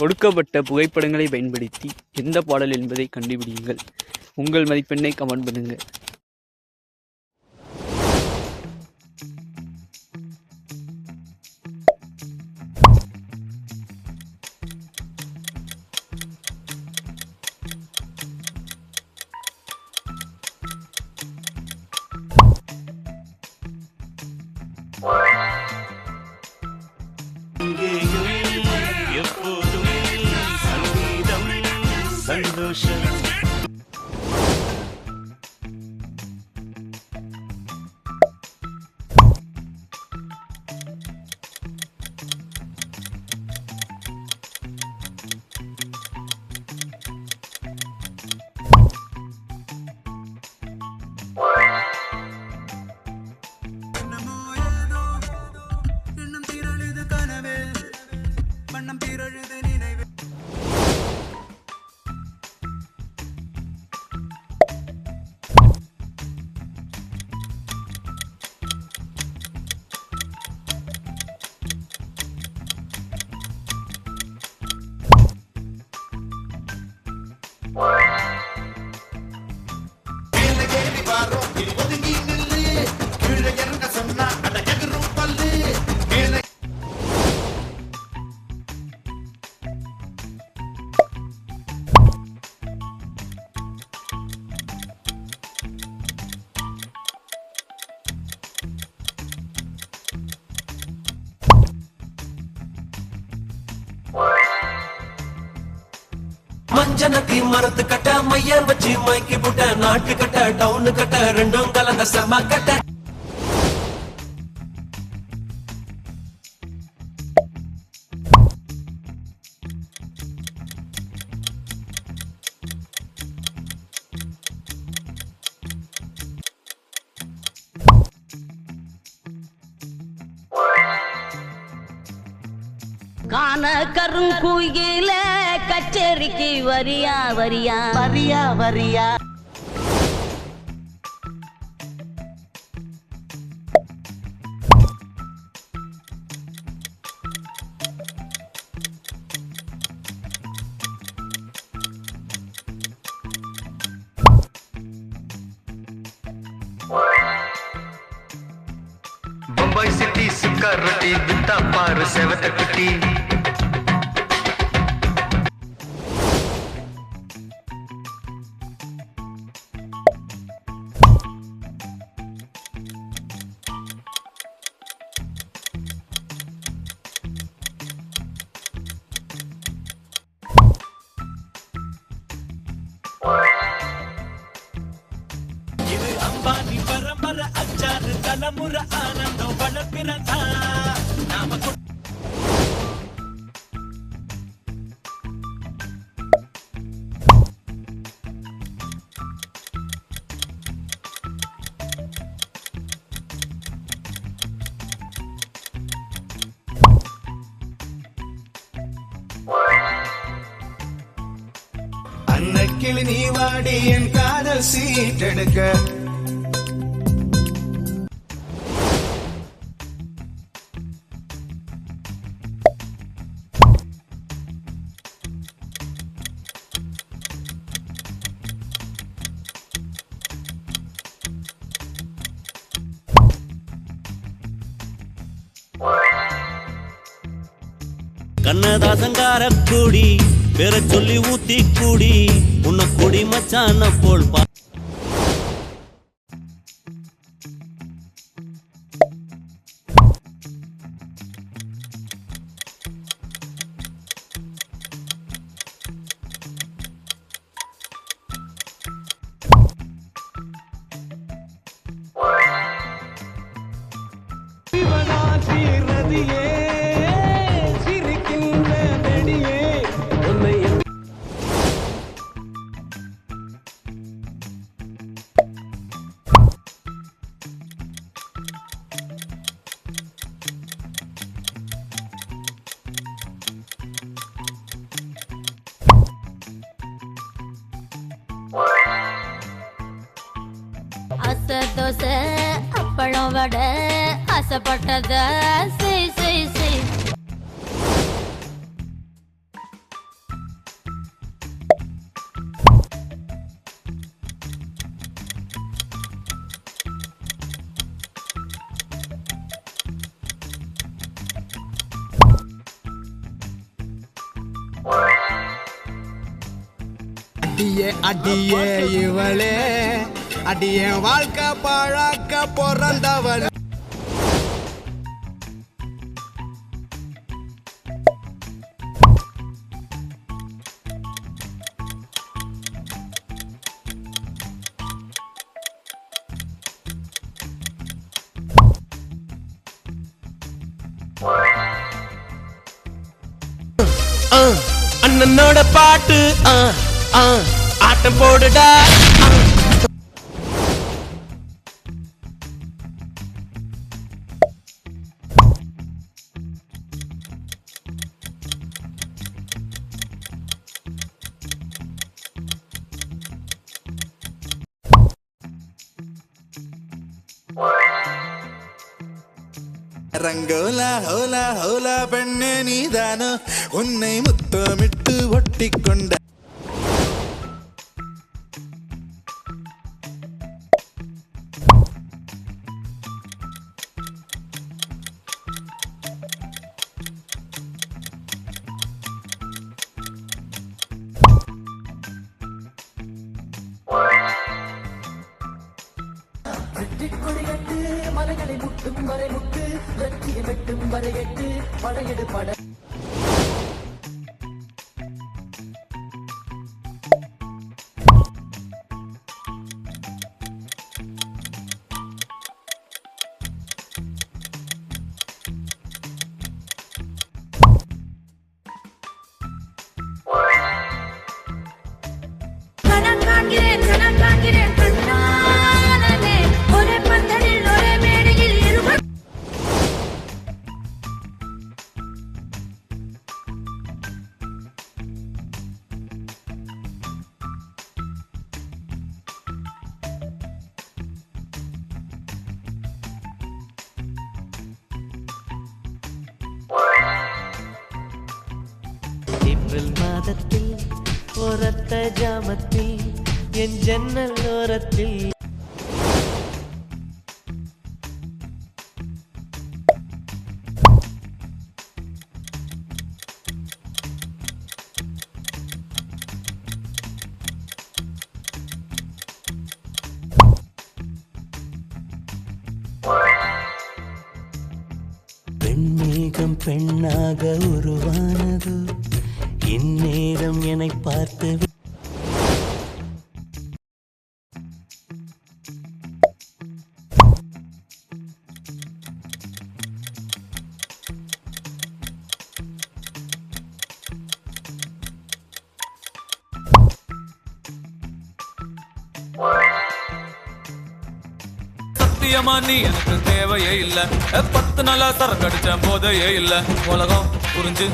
கொடுக்கப்பட்ட புகைப்படங்களை பயன்படுத்தி எந்த பாடல் என்பதை கண்டுபிடியுங்கள். உங்கள் மதிப்பெண்ணை கமெண்ட் பண்ணுங்க. சந்தோஷம் மஞ்சனத்தி மரத்து கட்ட மையர் வச்சு மைக்கி புட்ட நாட்டு கட்ட டவுனு கட்ட ரெண்டும் கலந்த செம கட்ட காண கருங்குயில கச்சேரிக்கு வரியா வரியா வரியா வரியா बम्बई सिटी सिक्का रोटी बिता पार सेवत कुटी अंबानी परंपर अचार तलमुर आनंद वलपिरता नाम அன்னக்கிளி நீ வாடி என் காதல் சீட்டெடுக்க கண்ணதாசங்கார கூடி பேர சொல்லி ஊத்தி கூடி உன்ன கொடி மச்சான போல் அசதோச அப்பளம் வடை ஆசைப்பட்டத செய் செய் செய் அடியே அடியே இவளே அடியே வாழ்க்கை பழக்க பிறந்தவள். அண்ணனோட பாட்டு ஆட்டம் போடுடா. ரங்கோலா ஹோலா ஹோலா பெண்ணே நீதானோ உன்னை முத்தமிட்டு ஒட்டிக்கொண்ட மலைகளை முட்டும் வரை முட்டு வெற்றியை வெட்டும் வரை எட்டு படையெடு பட. கணக்காங்கிறேன் கண்ணாலே ஒரே பந்தலில் ஒரே மேடையில் இருவர். ஏப்ரல் மாதத்தில் ஒரத்த ஜாமத்தில் என் ஜன்னல் ஓரத்தில் பெண்மேகம் பெண்ணாக உருவானது இந்நேரம் என்னை பார்த்து சத்தியமா நீ எனக்கு தேவையே இல்ல. 10 நாளா சரக்கு அடிச்ச போதையே இல்ல. உலகம் புரிஞ்சு